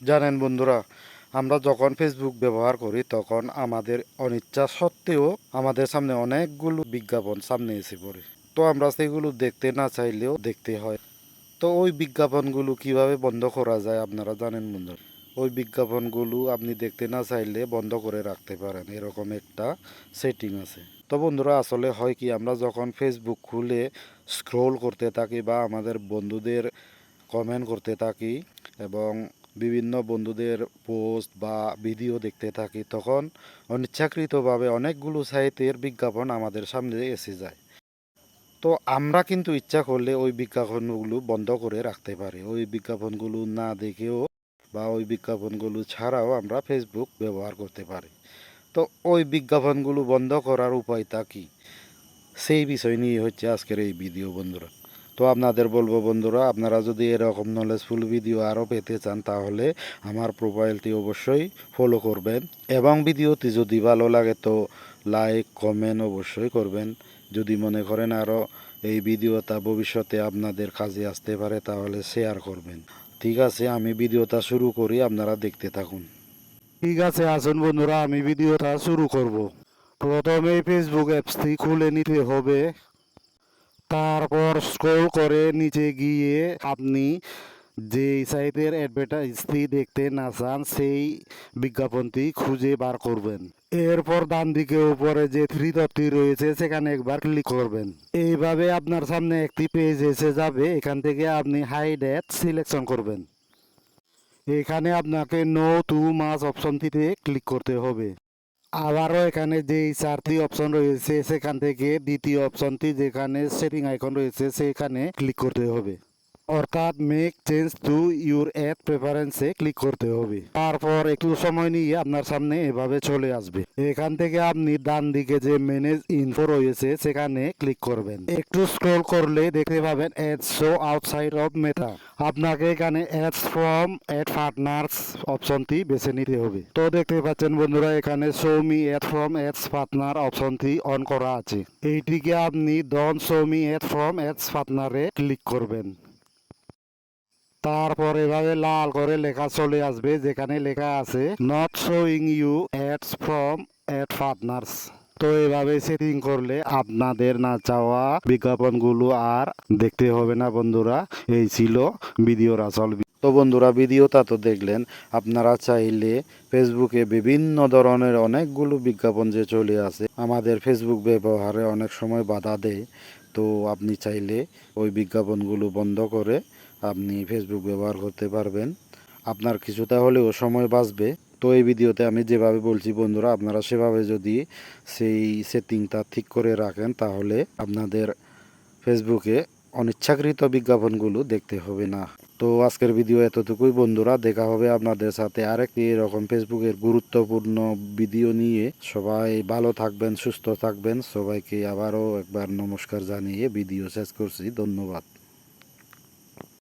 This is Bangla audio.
জানেন বন্ধুরা, আমরা যখন ফেসবুক ব্যবহার করি তখন আমাদের অনিচ্ছা সত্ত্বেও আমাদের সামনে অনেকগুলো বিজ্ঞাপন সামনে এসে পড়ে। তো আমরা সেগুলো দেখতে না চাইলেও দেখতে হয়। তো ওই বিজ্ঞাপনগুলো কিভাবে বন্ধ করা যায় আপনারা জানেন বন্ধুরা? ওই বিজ্ঞাপনগুলো আপনি দেখতে না চাইলে বন্ধ করে রাখতে পারেন, এরকম একটা সেটিং আছে। তো বন্ধুরা, আসলে হয় কি, আমরা যখন ফেসবুক খুলে স্ক্রোল করতে থাকি বা আমাদের বন্ধুদের কমেন্ট করতে থাকি এবং বিভিন্ন বন্ধুদের পোস্ট বা ভিডিও দেখতে থাকি, তখন অনিচ্ছাকৃতভাবে অনেকগুলো সাইটের বিজ্ঞাপন আমাদের সামনে এসে যায়। তো আমরা কিন্তু ইচ্ছা করলে ওই বিজ্ঞাপনগুলো বন্ধ করে রাখতে পারি। ওই বিজ্ঞাপনগুলো না দেখেও বা ওই বিজ্ঞাপনগুলো ছাড়াও আমরা ফেসবুক ব্যবহার করতে পারি। তো ওই বিজ্ঞাপনগুলো বন্ধ করার উপায়টা কি, সেই বিষয় নিয়ে হচ্ছে আজকের এই ভিডিও বন্ধুরা। তো আপনাদের বলবো বন্ধুরা, আপনারা যদি এরকম নলেজফুল ভিডিও আরও পেতে চান তাহলে আমার প্রোফাইলটি অবশ্যই ফলো করবেন এবং ভিডিওটি যদি ভালো লাগে তো লাইক কমেন্ট অবশ্যই করবেন। যদি মনে করেন আরও এই ভিডিওটা ভবিষ্যতে আপনাদের কাজে আসতে পারে তাহলে শেয়ার করবেন। ঠিক আছে, আমি ভিডিওটা শুরু করি, আপনারা দেখতে থাকুন। ঠিক আছে, আসুন বন্ধুরা, আমি ভিডিওটা শুরু করব। প্রথমে ফেসবুক অ্যাপসটি খুলে নিতে হবে। তারপর স্ক্রল করে নিচে গিয়ে আপনি যে সাইটের অ্যাডভার্টাইজটি দেখতে না চান সেই বিজ্ঞাপনটি খুঁজে বার করবেন। এরপর ডান দিকে উপরে যে থ্রি ডটটি রয়েছে সেখানে একবার ক্লিক করবেন। এইভাবে আপনার সামনে একটি পেজ এসে যাবে। এখান থেকে আপনি হাইড অ্যাড সিলেকশন করবেন। এখানে আপনাকে নো টু মাচ অপশনটিতে ক্লিক করতে হবে। আবারও এখানে যেই চারটি অপশন রয়েছে সেখান থেকে দ্বিতীয় অপশনটি যেখানে সেটিং আইকন রয়েছে সেখানে ক্লিক করতে হবে, অর্থাৎ make change to your ad প্রেফারেন্সে ক্লিক করতে হবে। তারপর একটু সময় নিয়ে আপনার সামনে এভাবে চলে আসবে। এখান থেকে আপনি ডান দিকে যে ম্যানেজ ইনফো রয়েছে সেখানে ক্লিক করবেন। একটু স্ক্রল করলে দেখতে পাবেন অ্যাডস শো আউটসাইড অফ মেটা। আপনাকে এখানে অ্যাডস ফ্রম অ্যাড পার্টনার্স অপশনটি বেছে নিতে হবে। তো দেখতে পাচ্ছেন বন্ধুরা, এখানে show me ad from ads partner অপশনটি অন করা আছে। এইটিকে আপনি don't show me ad from ads পার্টনারে ক্লিক করবেন। তারপর এভাবে লাল করে লেখা চলে আসবে যেখানে লেখা আছে not showing you ads from ad partners. তো এভাবে সেটিং করলে আপনাদের না চাওয়া বিজ্ঞাপনগুলো আর দেখতে হবে না বন্ধুরা। এই ছিল ভিডিওর আসল। তো বন্ধুরা, ভিডিওটা তো দেখলেন। আপনারা চাইলে ফেসবুকে বিভিন্ন ধরনের অনেকগুলো বিজ্ঞাপন যে চলে আসে আমাদের ফেসবুক ব্যবহারে অনেক সময় বাধা দেয়। তো আপনি চাইলে ওই বিজ্ঞাপনগুলো বন্ধ করে আপনি ফেসবুক ব্যবহার করতে পারবেন। আপনার কিছুটা হলেও সময় বাঁচবে। তো এই ভিডিওতে আমি যেভাবে বলছি বন্ধুরা, আপনারা সেভাবে যদি সেই সেটিংটা ঠিক করে রাখেন তাহলে আপনাদের ফেসবুকে অনিচ্ছাকৃত বিজ্ঞাপনগুলো দেখতে হবে না। তো আজকের ভিডিও এতটুকুই বন্ধুরা, দেখা হবে আপনাদের সাথে আরেকটি এরকম ফেসবুকের গুরুত্বপূর্ণ ভিডিও নিয়ে। সবাই ভালো থাকবেন, সুস্থ থাকবেন। সবাইকে আবারও একবার নমস্কার জানিয়ে ভিডিও শেষ করছি। ধন্যবাদ।